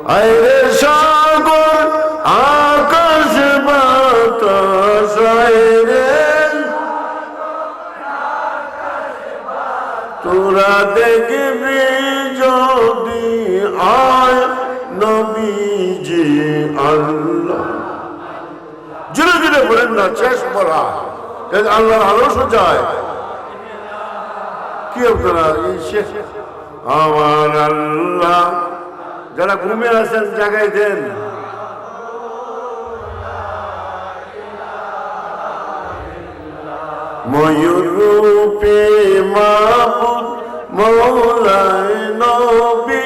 আইরে সাগর আকাশ বাতাস আইরে তোরা দেখবি যদি আয় নবীজি আল্লাহ জুড়ে জুড়ে বলেন না শেষ বলা আল্লাহর আলস্য যায় কি আপনারা এই শেষ আমার আল্লাহ যারা ঘুমে আছেন জাগাই দেন ময়ূর রূপে মাবুদ মৌলায় নবী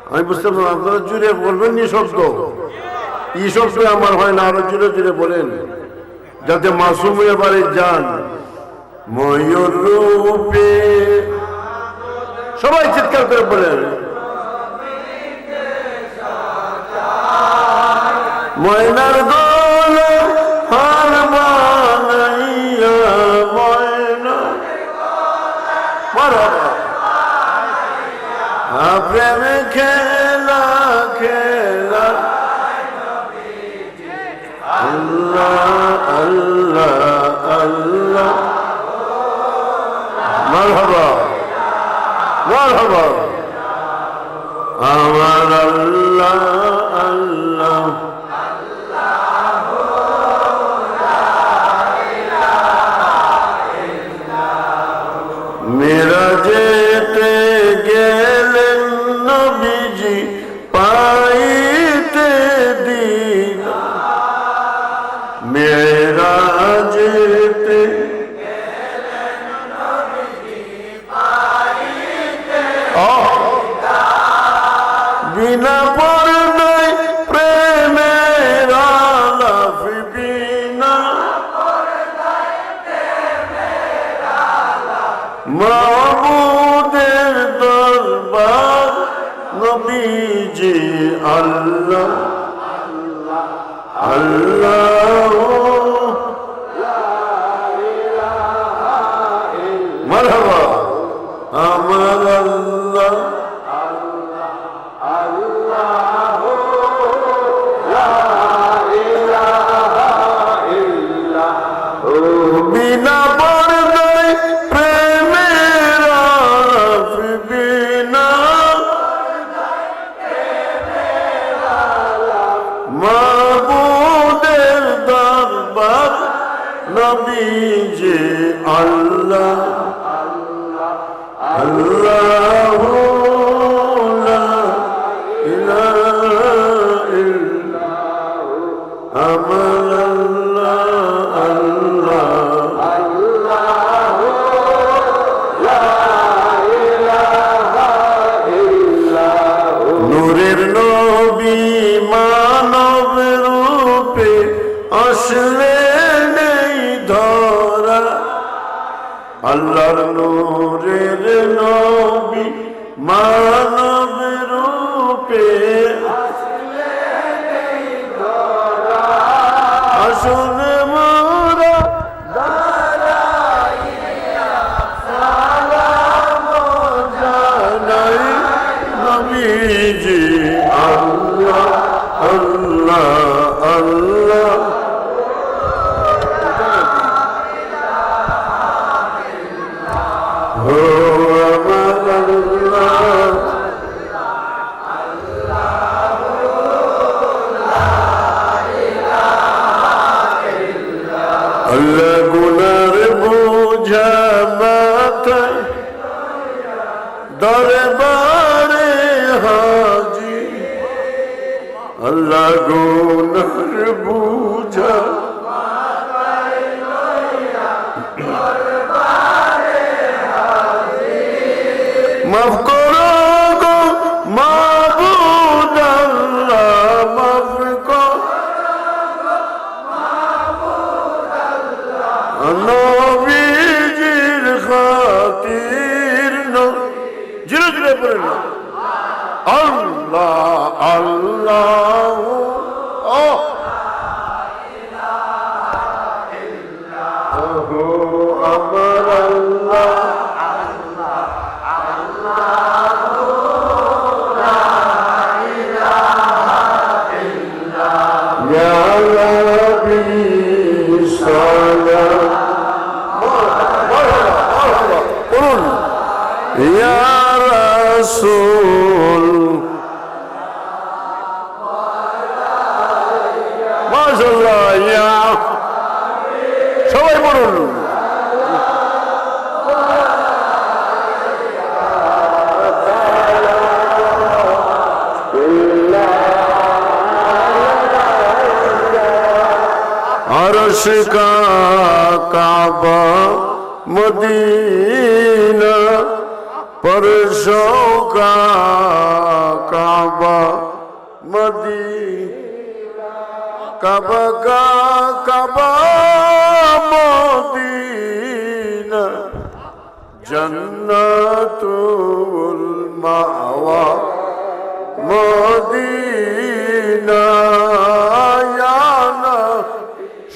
আমি বুঝতে পারলাম আপনারা জুড়ে বলবেন নি শব্দ এই শব্দ আমার হয় না আরো জুড়ে জুড়ে বলেন যাতে মাসুম এবারে যান ময়ূর রূপে সবাই চিৎকার করে বলেন ময়নার গলা হার বানাইয়া ময়না প্রেম খেলা খেলা আল্লাহ আল্লাহ আল্লাহ মারহাবা মারহাবা আমার আল্লাহ আল্লাহ মেরাজেতে গেলেন নবীজি পাইতে দিন মেরাজেতে বিনা পর্দায় প্রেমের আলাপ বিনা মাবুদের দরবার নবীজি আল্লাহ আল্লাহ মারহাবা আমার আল্লাহ বিনা পর্দায় প্রেমের আলাপ বিনা মাবুদের দরবার নবীজি আল্লাহ আল্লাহ লা ইলাহা ইল্লাল্লাহ আমার নূরের নবী মানব রূপে আসলেন এই ধরা আল্লাহর নূরের নবী মানব রূপে আসলেন এই ধরা আসুন মোরা দাঁড়াইয়া সালাম জানাই নবীজি আল্লাহ আল্লাহ আল্লাহ হো আমার আল্লাহ আল্লাহ গুনার বোঝা মাথায় দরবারে হাজি আল্লাহ গুনার বোঝা মাফ করো গো মাবুদ আল্লাহ মাফ করো নবীজির খাতির জিরে জিরে পড়ে না আল্লাহ আল্লাহ ও আমার আল্লাহ রাসূল মাশাআল্লাহ ইয়া সবাই বলুন अर्श का काबा मदीना परशों का काबा मदीना काबा का काबा मदीना जन्नतुल मावा मदीना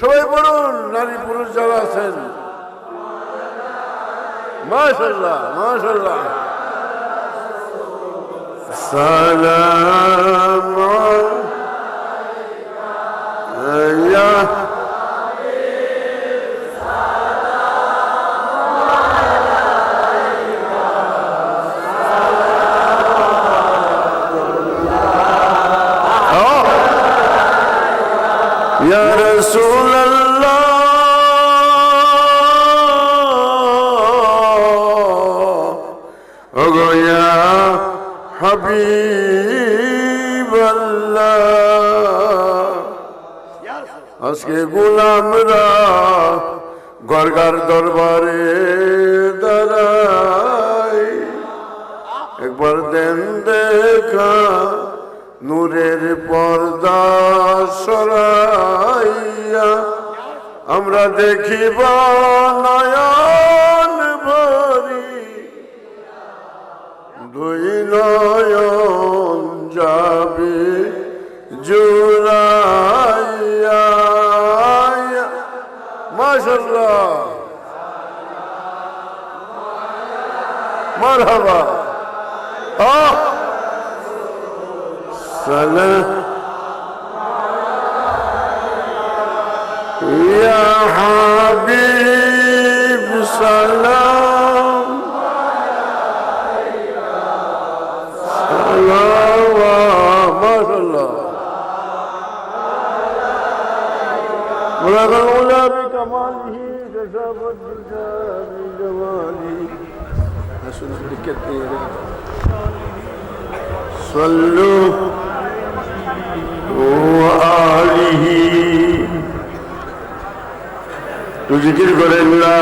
সবাই বলুন নারী পুরুষ যারা আছেন মাশাআল্লাহ মাশাআল্লাহ সালাম আলাইকা या रसूल अल्लाह ओगो या हबीब अल्लाह আজকে গোলামরা গরগার দরবারে দাঁড়াই একবার দেন দেখা নূরের পর্দা সরাইয়া আমরা দেখিব নয়ন ভরি দুই নয়ন যাবে জুড়াইয়া মাশাআল্লাহ মারহাবা سلام يا حبيب سلام سلام ما شاء الله بلغ العلا بكماله تشابه الرجال بجماله نسل كثير صلوا وآله تذكر করেন লা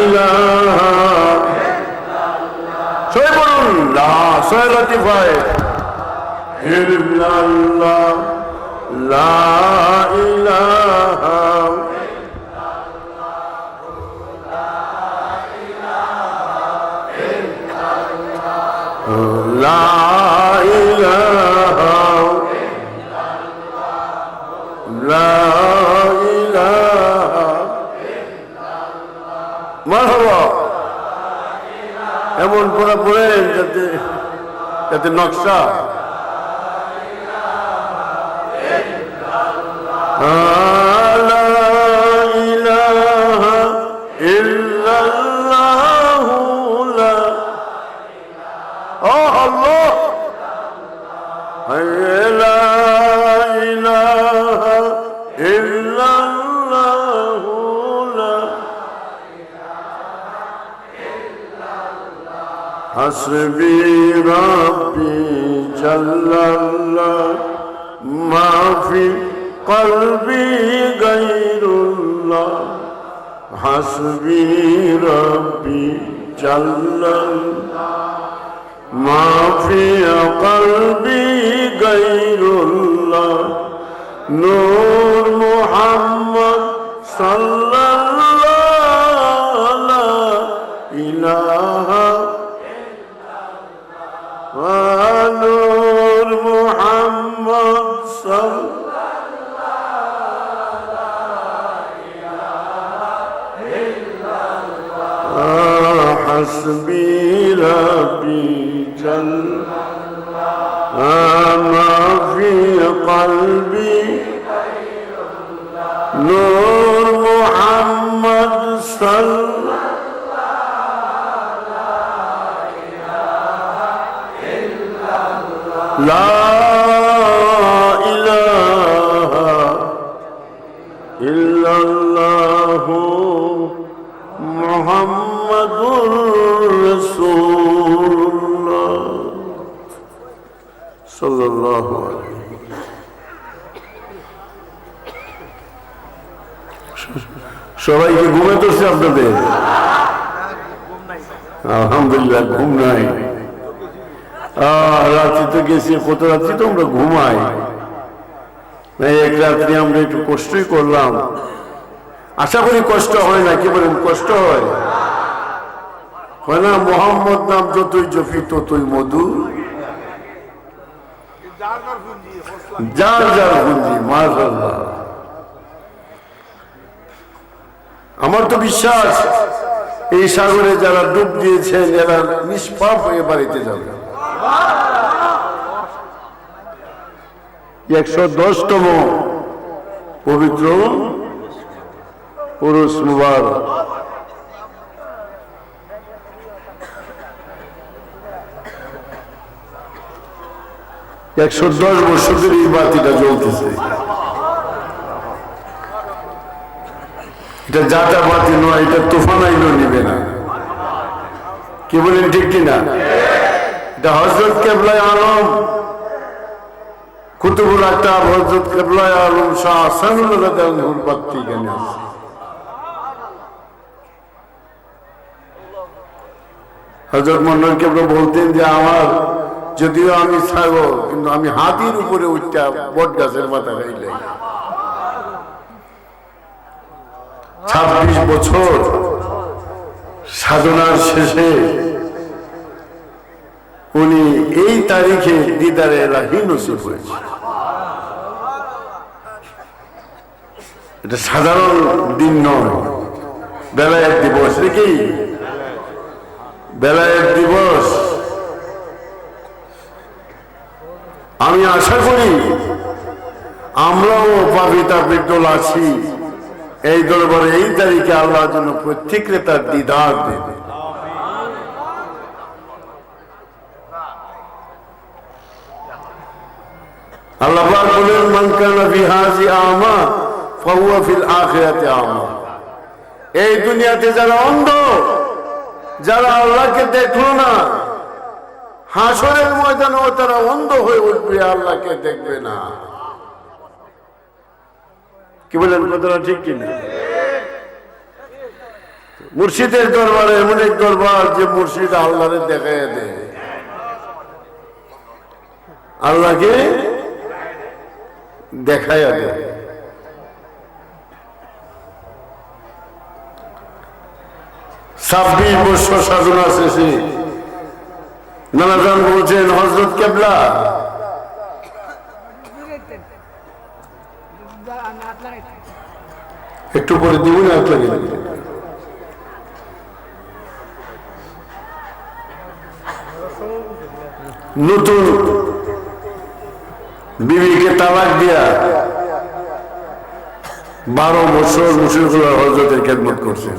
ইলাহা সবাই বলুন লা সালাতিফায় ইল্লাল্লাহ লা ইলাহা লা ইলাহা লা ইলাহা মারহাবা এমন পড়া পড়েন যাতে যাতে নকশা লা ইলাহা ইল্লাল্লাহ লা আল্লাহ লা ইলাহা ইল্লাল্লাহ লা হাসবি রাব্বি জাল্লাল্লাহ মা ফি কলবি গায়রুল্লাহ হাসবি রাব্বি জাল্লাল্লাহ ما في قلبي غير الله نور محمد صلى الله لا إله إلا الله نور محمد صلى الله لا إله إلا الله حسبي ربي ما في قلبي نور محمد صلى الله لا إله লা ইলাহা ইল্লাল্লাহু মুহাম্মাদুর রাসূলুল্লাহ সাল্লাল্লাহু আলাইহি। সবাইকে ঘুমে ধরছে আপনাদের? আলহামদুলিল্লাহ, ঘুম নাই। রাত্রি তো গেছি, কত রাত্রি তো আমরা ঘুমাই। এক রাত্রি আমরা একটু কষ্টই করলাম। আশা করি কষ্ট হয় না। কি বলেন, কষ্ট হয়? হয় না? মোহাম্মদ নাম যতই জপি ততই মধু, যার যার গুঞ্জি। মাশাআল্লাহ। আমার তো বিশ্বাস এই সাগরে যারা ডুব দিয়েছেন এরা নিষ্পাপ হয়ে বাড়িতে যাবে। 110তম পবিত্র উরুস মুবারক। একশো 10 বছর ধরে এই বাতিটা জ্বলতেছে। এটা যাতা বাতি নয়, এটা তুফান আইলেও নিবে না। কি বলেন, ঠিক কিনা? এটা হযরত কেবলায়ে আলম কুতুবুল আকতাব হযরত কেবলায়ে আলম শাহ হাসানুল্লাহ রাদিয়াল্লাহু আনহুর বাতি এখানে আছে। হযরত মন্নন কেবলা বলতেন যে আমার, যদিও আমি ছাগল, কিন্তু আমি হাতির উপরে উঠটা বট গাছের মাথা খাইলে। 26 বছর সাধনার শেষে উনি এই তারিখে দিদারে ইলাহি নসিব হয়েছে। এটা সাধারণ দিন নয়, বেলায়েত দিবস। নাকি বেলায়েত দিবস? আমি আশা করি আমরাও পাবিতাপিডল আছি এই দরবারে। এই তারিখে আল্লাহর জন্য প্রত্যেককে তার দিদার দেবে। আল্লাহ পাক বলেন, মান কানা ফি হাযি আমা ফাহুয়া ফিল আখিরাতি আমা। এই দুনিয়াতে যারা অন্ধ, যারা আল্লাহকে দেখলো না, হাসরের ময়দানেও তারা অন্ধ হয়ে উঠবে, আল্লাহকে দেখবে না। কি বলেন, কথাটা ঠিক কিনা? মুর্শিদের দরবারে এমন এক দরবার যে মুর্শিদ আল্লাহরে দেখাইয়া দেয়, আল্লাহকে দেখাইয়া দেয়। ছাব্বিশ বছর সাধনা শেষে নানাজান বলছেন, হযরত কেবলা একটু পরে দিবুন, হাত লাগিয়ে নতুন বিবিকে তালাক দিয়া 12 বছর মুশরিকুল্লাহ হযরতের খেদমত করছেন।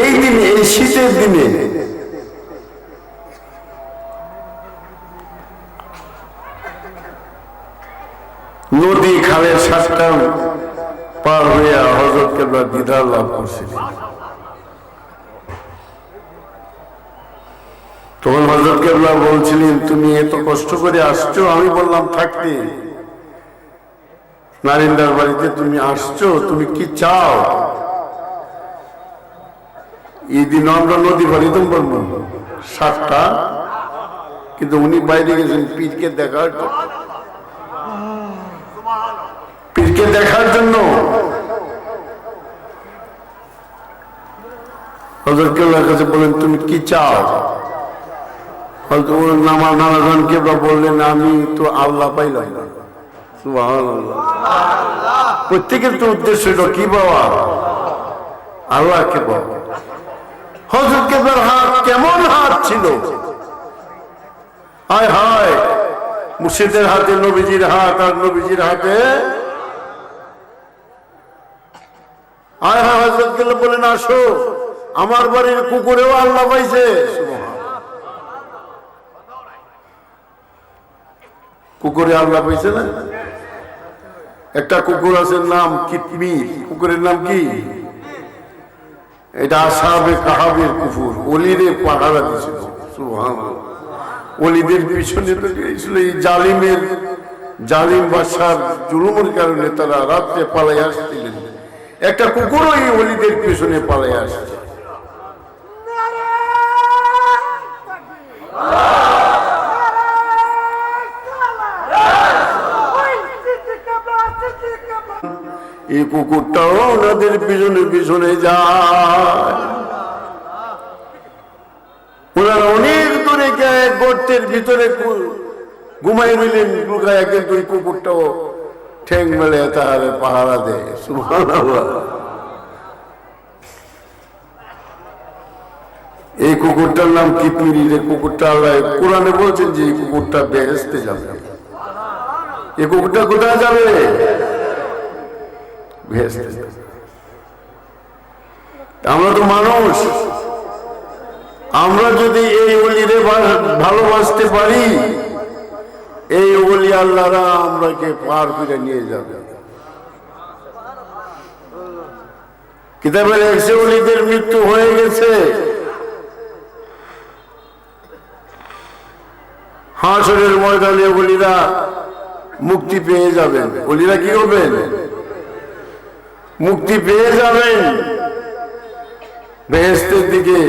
এই দিনে, এই শীতের দিনে নদী খালের সাতটা পার হইয়া হযরত কেবলা দিদার লাভ করছিলেন। তখন হযরত কেবলা বলছিলেন, তুমি এত কষ্ট করে আসছো। আমি বললাম, থাকতে নারিন্দার বাড়িতে তুমি আসছো, তুমি কি চাও? এই দিন আমরা নদী বাড়িতে বলবো 7টা, কিন্তু উনি বাইরে গেছেন পীরকে দেখার জন্য। পীরকে দেখার জন্য হযরত কেবলার কাছে বলেন, তুমি কি চাও? আমার নানাজান কেবলা বললেন, আমি তো আল্লাহ পাইলাম না। সুবহানাল্লাহ। প্রত্যেকের তো উদ্দেশ্য হলো কি পাওয়া? আল্লাহকে পাওয়া। হযরত কেবলার হাত কেমন হাত ছিল! হায় হায়, মুর্শিদের হাতে নবীজির হাত, আর নবীজির হাতে হায় হায়। হযরত কেবলা বলেন, আসো, আমার বাড়ির কুকুরেও আল্লাহ পাইছে। কুকুরে আল্লাহ পাইছে না? একটা কুকুর আছে নাম কিতমির, কুকুরের নাম কি? এটা আসহাবে কাহাবের কুকুর, অলিরে পাহারা দিয়েছিল। সুবহানাল্লাহ। অলিদের পিছনে তো গিয়েছিল এই জালিম বাদশার জুলুমের কারণে তারা রাত্রে পালাই আসছিলেন। একটা কুকুরও এই অলিদের পিছনে পালাই আসছে। এই কুকুরটাও ওনাদের পিছনে পিছনে যায়। ওনারা অনেক দূরে গিয়ে গর্তের ভিতরে ঘুমাই রইলেন লুকায়, কিন্তু এই কুকুরটাও ঠেং মেলে তাহলে পাহারা দেয়। সুবহানাল্লাহ। এই কুকুরটার নাম কিতমির। এই কুকুরটা আল্লাহ কোরআনে বলছেন যে এই কুকুরটা বেহেশতে যাবে। এই কুকুরটা কোথায় যাবে? বেহেশতে যাবে। আমরা তো মানুষ, আমরা যদি এই ওলিরে ভালোবাসতে পারি, এই ওলি আল্লাহরা আমরাকে পার করে নিয়ে যাবে। কিতাবে লেখছে ওলিদের মৃত্যু হয়ে গেছে, হাসরের ময়দানে ওলিরা মুক্তি পেয়ে যাবেন। ওলিরা কি করবেন? মুক্তি পেয়ে যাবেন। বেহেশতের দিকে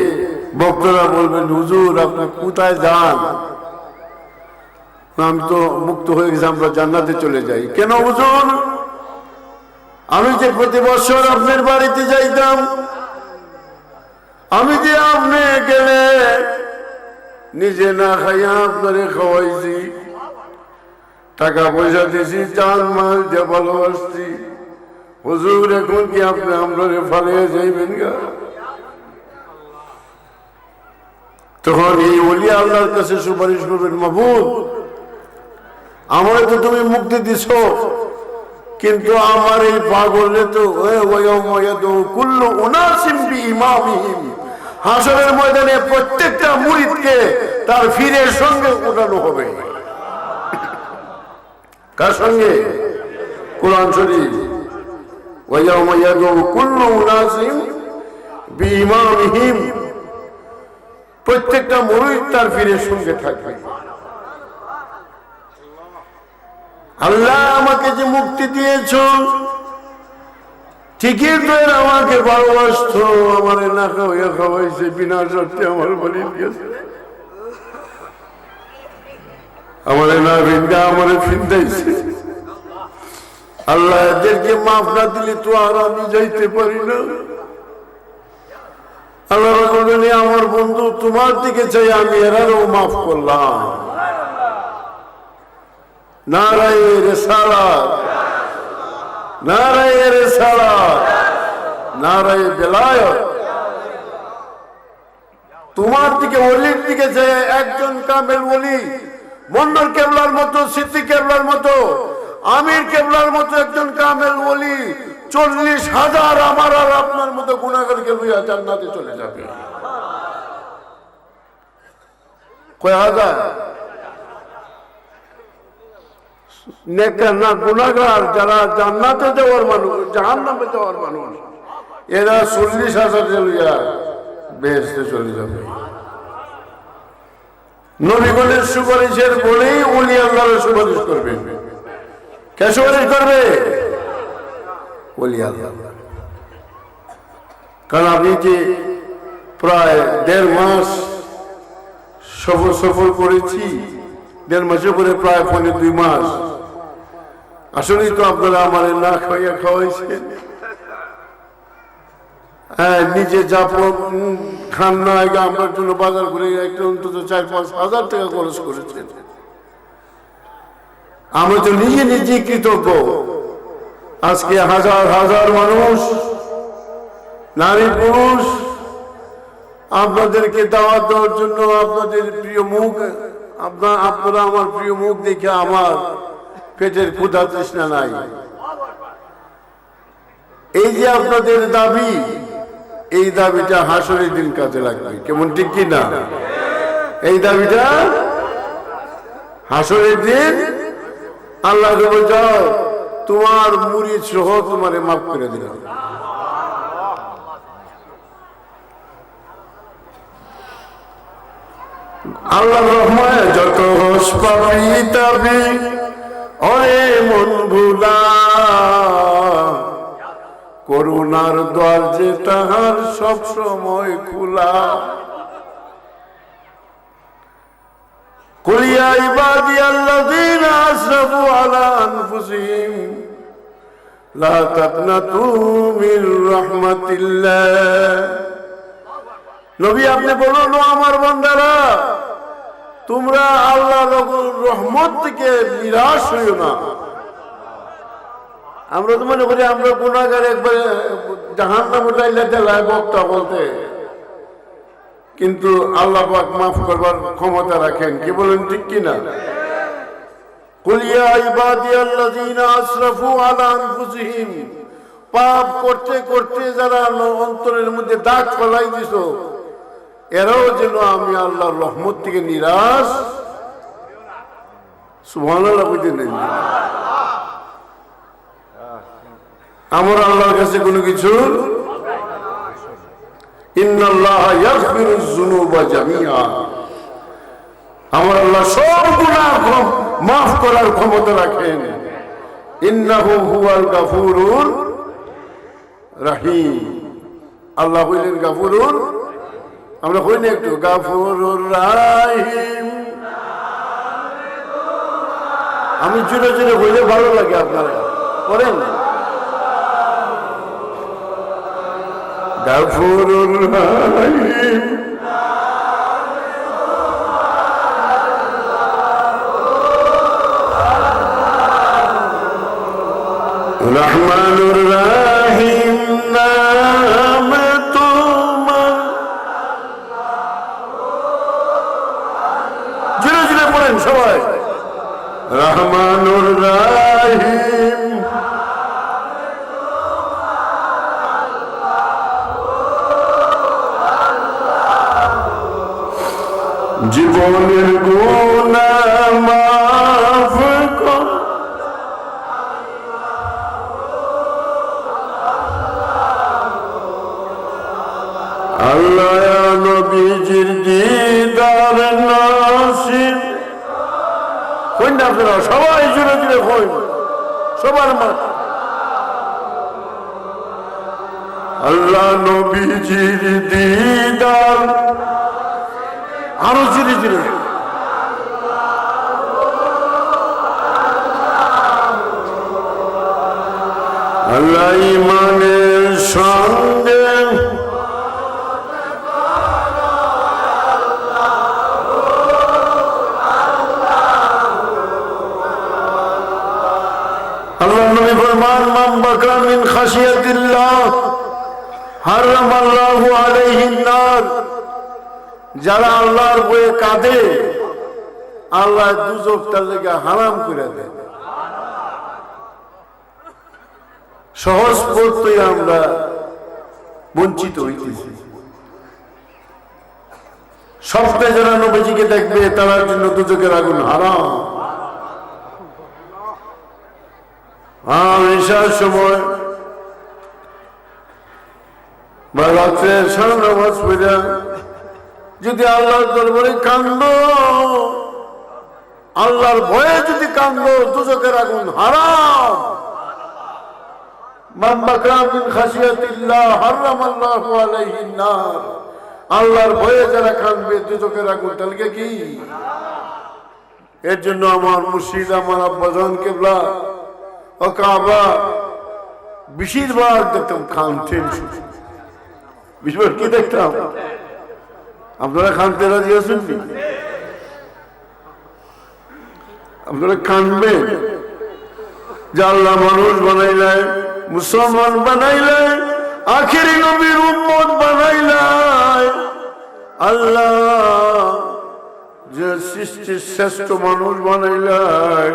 ভক্তরা বলবেন, হুজুর আপনি কোথায় যান? আমি তো মুক্ত হয়ে গেছি, আমরা জান্নাতে চলে যাই। কেন হুজুর? আমি যে প্রতি বছর আপনার বাড়িতে যাইতাম, আমি যে আপনি গেলে নিজে না খাইয়া আপনারে খাওয়াইছি, টাকা পয়সা দিয়েছি, জান মাল যে ভালোবাসছি, হুজুর এখন কি আপনি আমরা ফালিয়ে যাইবেন গা? তখন এই ওলি আল্লাহর কাছে সুপারিশ করবেন, মাহবুব আমারে তো তুমি মুক্তি দিছ, কিন্তু আমার এই পাগলে তো কুল্লু উনাসিম বিইমামিহিম, হাসরের ময়দানে প্রত্যেকটা মুরিদকে তার ফিরের সঙ্গে উঠানো হবে। কার সঙ্গে? কুরআন শরীফ। ওয়ায়াউমা ইয়াদউ কুল্লু উনাসিম বিইমামিহিম, প্রত্যেকটা মুরিদ তার ফিরের সঙ্গে থাকবে। আল্লাহ আমাকে যে মুক্তি দিয়েছ, ঠিকই তো আমাকে ভালোবাসত, আমার না খাওয়াইয়া খাওয়াইছে, বিনা শর্তে আমার বাড়ি গেছে, আমার না ভিন্দা আমার ফিন্দাইছে। আল্লাহ এদেরকে মাফ না দিলে তো আর আমি যাইতে পারি না। আল্লাহ বললেন, আমার বন্ধু তোমার দিকে চাই, আমি এরারও মাফ করলাম। নারায়ে রিসালাত, নারায়ে রিসালাত, নারায়ে বেলায়েত। তোমার দিকে, ওলির দিকে চাই। একজন কামেল ওলি, মন্ডল কেবলার মতো, সিদ্দিক কেবলার মতো, আমির কেবলার মতো একজন কামেল ওলি 40,000 আমার আর আপনার মতো গুনাহগারকে লইয়া জান্নাতে চলে যাবে। কয় হাজার? নেককার না, গুনাহগার যারা জান্নাতে যাওয়ার মানুষ, জাহান্নামে যাওয়ার মানুষ, এরা 40,000 লইয়া বেহেশতে চলে যাবে। নবীগণের সুপারিশের বলেই ওলি আল্লাহর সুপারিশ করবে। কে সুপারিশ করবে? ওলি আল্লাহ। কারণ আমি যে প্রায় 1.5 মাস সফর করেছি, 1.5 মাসের পরে প্রায় 2 মাস, আসলেই তো আপনারা আমার না খাইয়া খাওয়াইছেন। হ্যাঁ, নিজে যা খান না, আমার জন্য বাজার করে একটা অন্তত 4-5 হাজার টাকা খরচ করেছেন। আমি তো নিজে কৃতজ্ঞ। আজকে হাজার হাজার মানুষ, নারী পুরুষ, আপনাদেরকে দাওয়াত দেওয়ার জন্য, আপনাদের প্রিয় মুখ, আপনারা আমার প্রিয় মুখ দেখে আমার পেটের ক্ষুধা তৃষ্ণা নাই। এই যে আপনাদের দাবি, এই দাবিটা হাসরের দিন কাজে লাগবে। কেমন ঠিক কি না? এই দাবিটা হাসরের দিন আল্লাহকে বোঝাও তোমার মুরিদ সহ তোমারে মাফ করে দিলাম। আল্লাহ রহমায় যত হোস পাবি তাবি ওরে মন ভুলা, করুণার দ্বার যে তাহার সব সময় খোলা। কুল ইয়া ইবাদিয়াল্লাযীনা আসরাফু আলা আনফুসিহিম লা তাকনাতু মির রাহমাতিল্লাহ। নবী আপনি বলুন, আমার বান্দারা তোমরা আল্লাহর রহমত থেকে নিরাশ হইও না। আমরা তো মনে করি আমরা গুনাহগার, একবারে জাহান্নামে যাইলে দেলায় বক্তা বলতে, কিন্তু আল্লাহ পাক মাফ করবার ক্ষমতা রাখেন। কি বলেন, ঠিক কিনা? কুল ইয়া ইবাদিয়াল্লাযীনা আসরাফু আলা আনফুসিহিম, পাপ করতে করতে যারা অন্তরের মধ্যে দাগ ফেলাই দিছো, এরাও যেন আমি আল্লাহর রহমত থেকে নিরাশ। সুবহানাল্লাহ বুঝতে নেই। আমার আল্লাহর কাছে কোনো কিছু, ইন্নাল্লাহা ইয়াগফিরুয যুনুবা জামিআ, আমার আল্লাহ সব গুনাহ মাফ করার ক্ষমতা রাখেন। ইন্নাহু হুয়াল গাফুরুর রহিম। আল্লাহ হইলেন গাফুরুর, আমরা হই না একটু গাফুরুর রহিম। আমি জোরে জোরে হইলে ভালো লাগে, আপনারা করেন। গাফুরুর রহিম, রহমানুর রহিম নাম তোমার। জোরে জোরে পড়েন সবাই, রহমানুর রহিম। জীবনের গুনাহ মাফ কর, আল্লাহ নবীজির দিদার নসিব। কইন না আপনারা সবাই জুড়ে জুড়ে কইন, সবার মত। আল্লাহ নবীজির দিদার, আরো জুড়ে জুড়ে। আল্লাহ ইমানের সঙ্গে আল্লাহ নবী ফরমান, মান বাকা মিন খাশিয়াতিল্লাহ হারামাল্লাহু আলাইহিন নার। যারা আল্লাহর ভয়ে কাঁদে, আল্লাহ দুজক তার লেগে হারাম করে দেয়। সহজ পথই আমরা বঞ্চিত হইতেছি। স্বপ্নে যারা নবীজিকে দেখবে, তার জন্য দুজকের আগুন হারাম। ঈশার সময় বা রাত্রে সারা নামাজ পড়া যদি আল্লাহর দরবারে কান্দ, আল্লাহর ভয়ে যদি কান্দ, দুজকের আগুন হারাম। মান বাকা মিন খাশিয়াতিল্লাহ হারামাল্লাহু আলাইহিন নার। আল্লাহর ভয়ে যারা কাঁদবে, দুজকের আগুন তালকে কি। এর জন্য আমার মুর্শিদ, আমার আব্বাজান কিবলা ও কাবা বেশিরভাগ দেখতাম কাঁদতেন। বেশিরভাগ কি দেখতাম? আপনারা কাঁদতে রাজি আছেন? আপনারা কাঁদবেন যে আল্লাহ মানুষ বানাইলাই, মুসলমান বানাইলাই, আখেরি নবীর উম্মত বানাইলাই। আল্লাহ যে সৃষ্টির শ্রেষ্ঠ মানুষ বানাইলাই,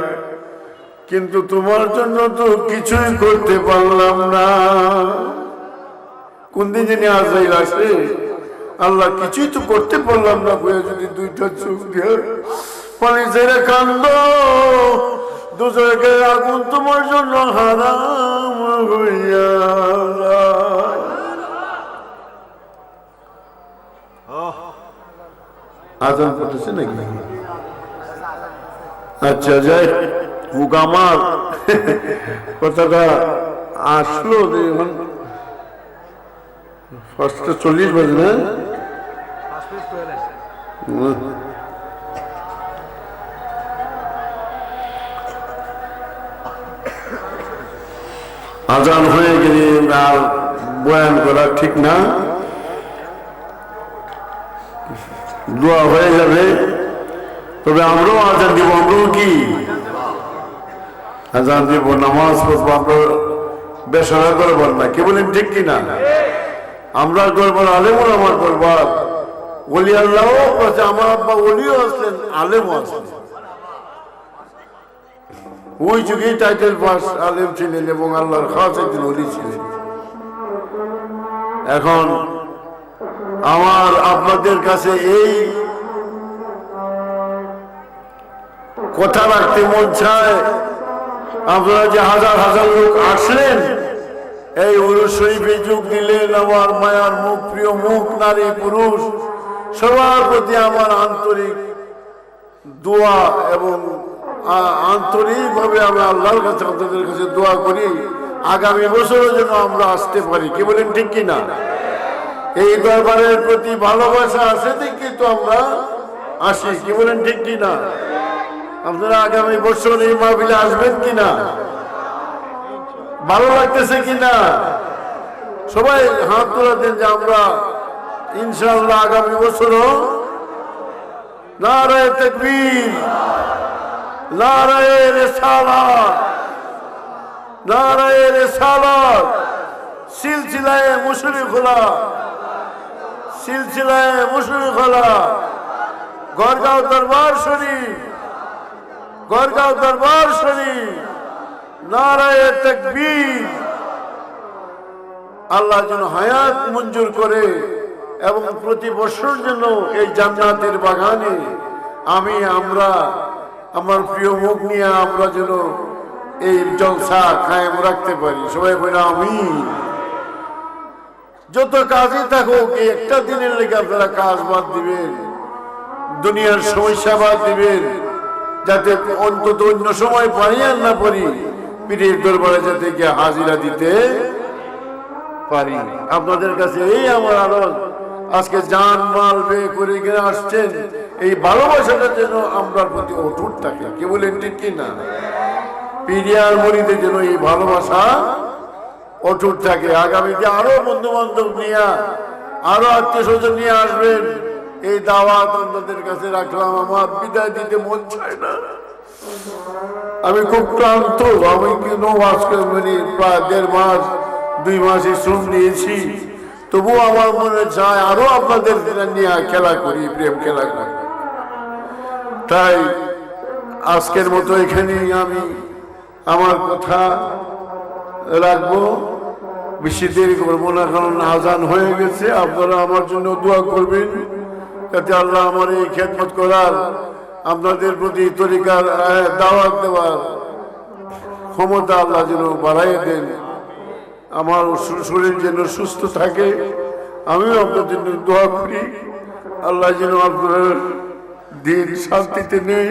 কিন্তু তোমার জন্য তো কিছুই করতে পারলাম না। কোন দিন যিনি আজাইল আসে, আল্লাহ কিছুই তো করতে পারলাম না বলে যদি দুইটা চোখ দিয়ে পানি ছেড়ে কান্দ, দুজকের আগুন তোমার জন্য হারাম হইয়া যায়। আজান করতেছে নাকি? আচ্ছা যাই হোক, আমার কথাটা আসলো যে এখন 40 বাজে না? আজান হয়ে গেলে আর বয়ান করা ঠিক না, দোয়া হয়ে যাবে। তবে আমরাও আজান দিব, আমরাও কি আজান দিব, নামাজ পড়বো, আমরা বেসরা করবার না। কে বলেন ঠিক কিনা? আমরা করবার, আলেমুর আমার করবার, ওলি আল্লাহ আছে, আমার আব্বা ওলিও আসলেন, আলেমও আসলেন। ওই যুগে টাইটেল পাস আলেম ছিলেন এবং আল্লাহর খাস একজন ওলি ছিলেন। এখন আমার আপনাদের কাছে এই কথা রাখতে মন চায়, আপনারা যে হাজার হাজার লোক আসলেন এই উরুস শরীফে যোগ দিলেন, আমার মায়ার মুখ, প্রিয় মুখ, নারী পুরুষ সবার প্রতি আমার আন্তরিক দোয়া এবং আন্তরিকভাবে আমি আল্লাহর কাছে আপনাদের কাছে দোয়া করি আগামী বছরের জন্য আমরা আসতে পারি। কি বলেন ঠিক কিনা? এই দরবারের প্রতি ভালোবাসা আছে দেখি তো আমরা আসি। কি বলেন ঠিক কিনা? আপনারা আগামী বছর এই মাহফিলে আসবেন কিনা? ভালো লাগতেছে কিনা? সবাই হাত তুলে দেন যে আমরা ইনশাআল্লাহ আগামী বছরও। নারায়ে তাকবীর, নারায়ে রিসালাত, নারায়ে রিসালাত, সিলসিলায়ে মুশরিকুলা, সিলসিলায়ে মুশরিকুলা, গড়গাঁও দরবার শরীফ, গড়গাঁও দরবার শরীফ, নারায়ে তাকবীর। আল্লাহ যেন হায়াত মঞ্জুর করে এবং প্রতি বছর যেন এই জান্নাতের বাগানে আমরা আমার প্রিয় মুখ নিয়ে আমরা যেন এই জলসা কায়েম রাখতে পারি। সবাই বলে আমিন। যত কাজে থাকুক এই একটা দিনের লেগে আপনারা কাজ বাদ দিবেন, দুনিয়ার সমস্যা বাদ দিবেন, যাতে অন্তত অন্য সময় পারি আর না পারি পীরের দরবারে যাতে গিয়ে হাজিরা দিতে পারি। আপনাদের কাছে এই আমার আরজ, আজকে জান মাল ব্যয় করে গিয়ে আসছেন, এই ভালোবাসাটা যেন আমরা প্রতি অটুট থাকে। কি বলেন ঠিক কিনা? পীরিয়ার মরিদের যেন এই ভালোবাসা অটুট থাকে। আগামীতে আরো বন্ধু বান্ধব নিয়ে, আরো আত্মীয় স্বজন নিয়ে আসবেন। এই দাওয়াত আপনাদের কাছে রাখলাম। আমার বিদায় দিতে মন চায় না, আমি খুব ক্লান্ত। আমি কিন্তু আজকে প্রায় 1.5 মাস 2 মাসে শ্রম নিয়েছি, তবুও আমার মনে চায় আরো আপনাদের নিয়ে খেলা করি, প্রেম খেলা করি। তাই আজকের মতো এখানেই আমি আমার কথা রাখবো, বেশি দেরি করবো না, কারণ আজান হয়ে গেছে। আপনারা আমার জন্য দোয়া করবেন যাতে আল্লাহ আমার এই খেদমত করার, আপনাদের প্রতি তরিকার দাওয়াত দেওয়ার ক্ষমতা আল্লাহ যেন বাড়াই দেন, আমার শরীর যেন সুস্থ থাকে। আমিও আপনাদের জন্য দোয়া করি, আল্লাহ যেন আপনার দিন শান্তিতে নেই।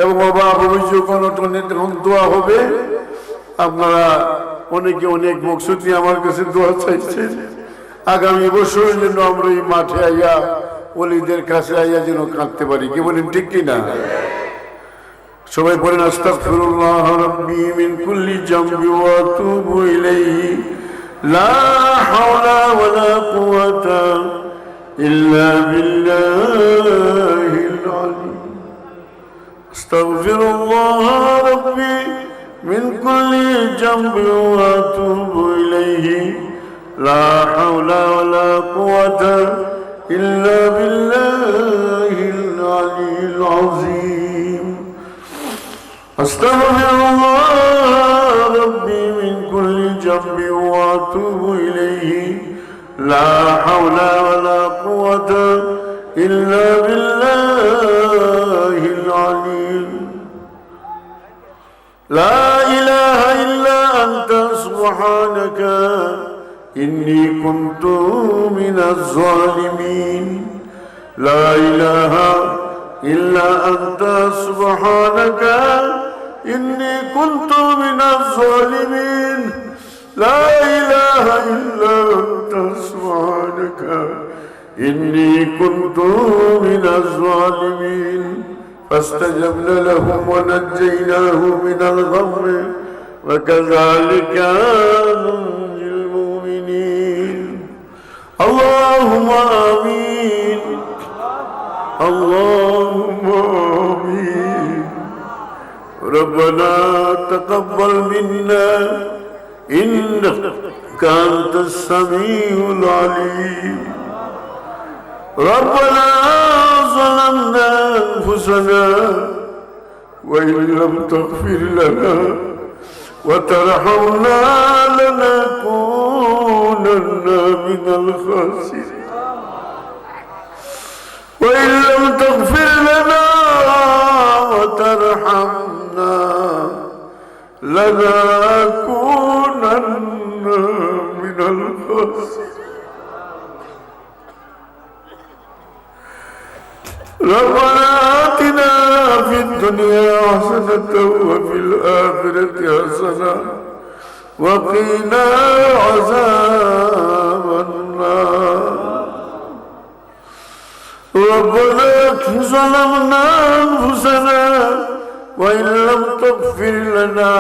এবং অভাব অভিযোগ অনটনে যখন দোয়া হবে, আপনারা অনেকে অনেক মকসুদ নিয়ে আমার কাছে দোয়া চাইছেন। আগামী বছরের জন্য আমরা এই মাঠে আইয়া ওলিদের কাছে আইয়া যেন কাঁদতে পারি। কি বলেন ঠিক কিনা? সবাই বলেন আস্তাগফিরুল্লাহ রাব্বি মিন কুল্লি জামবি ওয়া আতুবু ইলাইহি লা হাওলা ওয়ালা কুওয়াতা ইল্লা বিল্লাহিল আলী। আস্তাগফিরুল্লাহ রাব্বি মিন কুল্লি জামবি ওয়া আতুবু ইলাইহি লা হাওলা ওয়ালা কুওয়াতা ইল্লা বিল্লাহিল আলিয়্যিল আযীম। আস্তাগফিরুল্লাহ রাব্বি মিন কুল্লি জামবি ওয়া আতুবু ইলাইহি লা হাওলা ওয়ালা কুওয়াতা ইল্লা বিল্লাহিল আলিয়্যিল سبحانك إني كنت من الظالمين لا إله إلا أنت سبحانك إني كنت من الظالمين لا إله إلا أنت سبحانك إني كنت من الظالمين فاستجبنا لهم ونجيناه من الغم وكذلك ننجي المؤمنين اللهم آمين اللهم آمين ربنا تقبل منا إنك أنت السميع العليم ربنا ظلمنا أنفسنا وإن لم تغفر لنا وترحمنا لنكونن من الخاسرين وإن لم تغفر لنا وترحمنا لنكونن من الخاسرين ربنا آتنا في الدنيا حسنة وفي الآخرة حسنة وقنا عذاب النار ربنا ظلمنا أنفسنا وإن لم تغفر لنا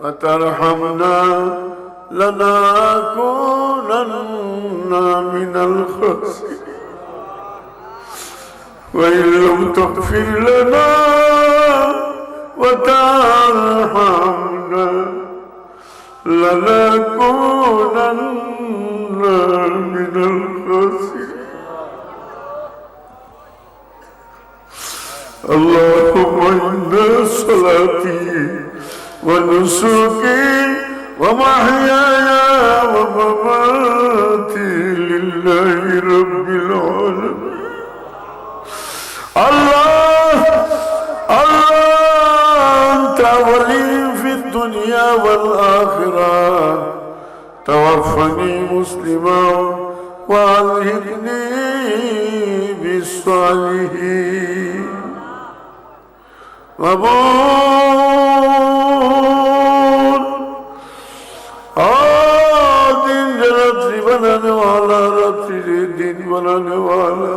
وترحمنا لنكونن من الخاسرين وإن لم تغفر لنا وترحمنا لنكونن من الخاسرين اللهم إن صلاتي ونسكي ومحياي ومماتي لله رب العالمين الله أنت ولي في الدنيا والآخرة توفني مسلما وألحقني بالصالحين مبون दिन रात्रि बनाने वाला रात्रि दिन बनाने वाला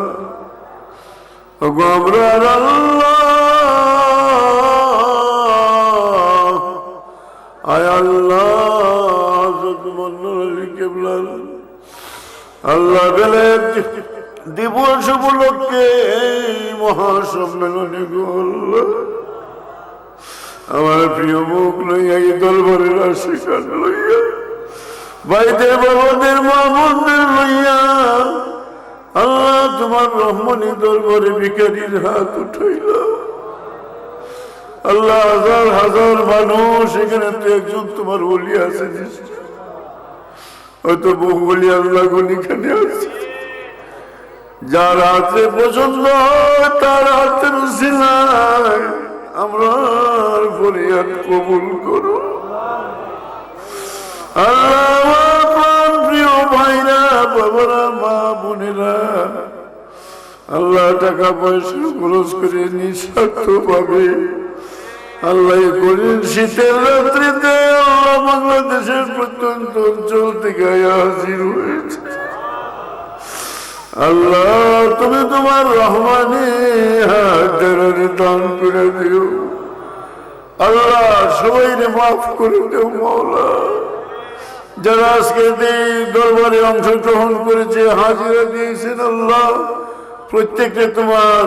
गोबरार अल्लाह आय अल्लाह केबलाल अल्लाह बेले दिवस उपलक्षे महासम्मेलने गो अल्लाह আমার প্রিয় মুখ লইয়া এই দরবারের আশীর্বাদ লইয়া ভাইদের বাবাদের মা বোনদের লইয়া আল্লাহ তোমার রহমানি দরবারে ভিখারির হাত উঠাইল আল্লাহ হাজার হাজার মানুষ এখানে তো একজন তোমার ওলি আছে হয়তো বহু বলি আল্লাহ এখানে আছে যার হাতে পছন্দ হয় তার হাতের উসিলায় আমরা ফরিয়াদ কবুল করো আল্লাহ প্রিয় ভাইরা বাবারা মা বোনেরা আল্লাহ টাকা পয়সা খরচ করে নিঃস্বার্থ ভাবে আল্লাহ করিম শীতের রাত্রিতে আল্লাহ বাংলাদেশের প্রত্যন্ত অঞ্চল থেকে হাজির হয়েছে আল্লাহ তুমি তোমার রহমানে হাজারে দান করে দিও আল্লাহ সবাইকে মাফ করে দেও মাওলা যারা আজকে দরবারে অংশগ্রহণ করেছে হাজিরা দিয়েছেন আল্লাহ প্রত্যেককে তোমার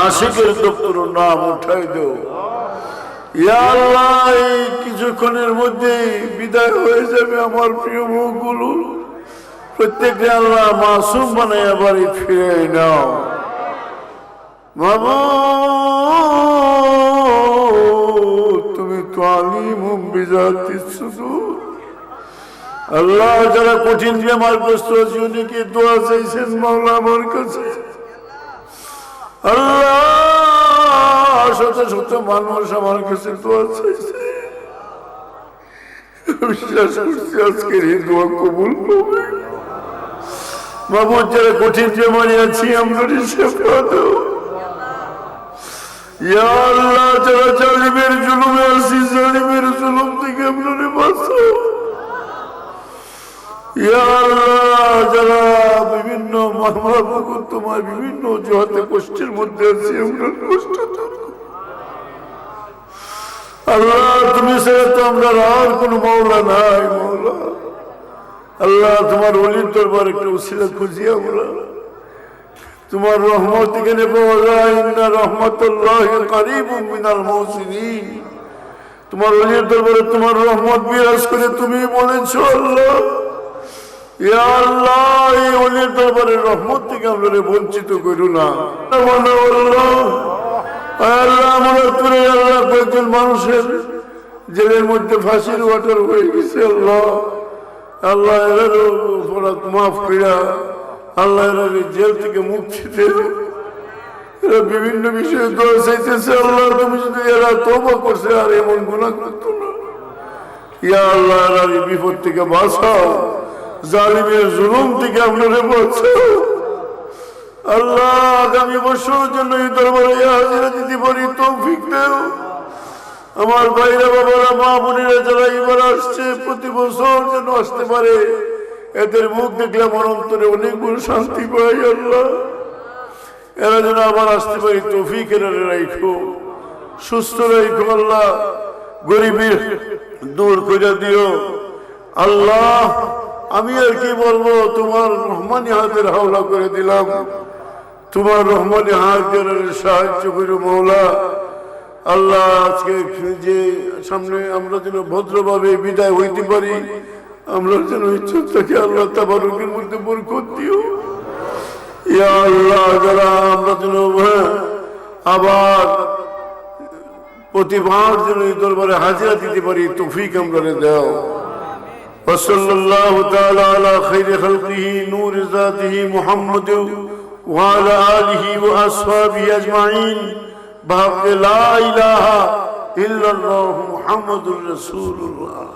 আশিকের দপ্তর নাম উঠাই দেও ইয়া আল্লাহ এই কিছুক্ষণের মধ্যে বিদায় হয়ে যাবে আমার প্রিয় মুখগুলো প্রত্যেককে আল্লাহ মাসুম বানাইয়া বাড়ি ফিরে নাও মাবুদ তুমি তো আলিমুম বিজাতিস সুদূর আল্লাহ যারা কঠিন বেমারগ্রস্ত আছে অনেকে দোয়া চাইছেন মাওলা আমার কাছে আল্লাহ শত শত মানুষ আমার কাছে দোয়া চাইছে বিশ্বাস করছি আজকের এই দোয়া কবুল হবে। মাহবুব যারা কঠিন বেমারি আছি আমরা সেবা দাও। ইয়া আল্লাহ যারা জালিমের জুলুমে আছি জালিমের জুলুম থেকে আমরা বাঁচাও। ইয়া আল্লাহ যারা বিভিন্ন মাহবুব তোমার বিভিন্ন অজুহাতে কষ্টের মধ্যে আছি আমরা কষ্ট দূর করো। আল্লাহ তুমি ছাড়া তো আমরা আর কোনো মাওলা নাই। মাওলা আল্লাহ তোমার ওলির দরবার একটা উসিলা খুঁজি আমরা। তোমার রহমত এখানে পাওয়া যায়। ইন্না রাহমাতুল্লাহি কারীবুম মিনাল মুহসিনিন। তোমার ওলির দরবারে তোমার রহমত বিরাজ করে তুমি বলেছো আল্লাহ ইয়া আল্লাহ এই ওলির দরবারের রহমত থেকে আমরা বঞ্চিত করো না। আল্লাহ আমরা করে আল্লাহ কয়েকজন মানুষের জেলের মধ্যে ফাঁসির ওয়াটার হয়ে গেছে আল্লাহ। আল্লাহ এর অপরাধ মাফ করিয়া আল্লাহ এর জেল থেকে মুক্তি দেব। এরা বিভিন্ন বিষয়ে দোয়া চাইতেছে আল্লাহ তুমি যদি এরা তওবা করছে আর এমন গুনাহ করতো না। ইয়া আল্লাহ এর বিপদ থেকে বাঁচাও, জালিমের জুলুম থেকে আপনারা বাঁচাও। আল্লাহ আগামী বছরের জন্য এই দরবারে হাজিরা দিতে পারি তৌফিক দাও। আমার ভাইরা বাবারা মা বোনেরা যারা এবার আসছে প্রতি বছর যেন আসতে পারে। এদের মুখ দেখলে আমার অন্তরে অনেক গুণ শান্তি পাই আল্লাহ। এরা যেন আবার আসতে পারি তৌফিক এরা রাখো, সুস্থ রাখো আল্লাহ। গরিবের দূর করে দিও আল্লাহ। আমি আর কি বলবো, তোমার রহমানি হাতের হাওলা করে দিলাম। তোমার রহমানি হাত সাহায্য করো মৌলা। আল্লাহ আজকে যে সামনে আমরা যেন ভদ্রভাবে বিদায় হইতে পারি, আমরা যেন ইচ্ছা থাকি আল্লাহ তাবারুকের মধ্যে বরকত দিও। ইয়া আল্লাহ যারা আমরা যেন আবার প্রতিবার যেন এই দরবারে হাজিরা দিতে পারি তৌফিক আমরা দাও। ওয়াসাল্লাল্লাহু তাআলা আলা খাইরি খালকিহি নূর যাতিহি মুহাম্মদ ওয়া আলা আলিহি ওয়া আসহাবিহি আজমাইন বিহাক্কি লা ইলাহা ইল্লাল্লাহু মুহাম্মাদুর রাসূলুল্লাহ।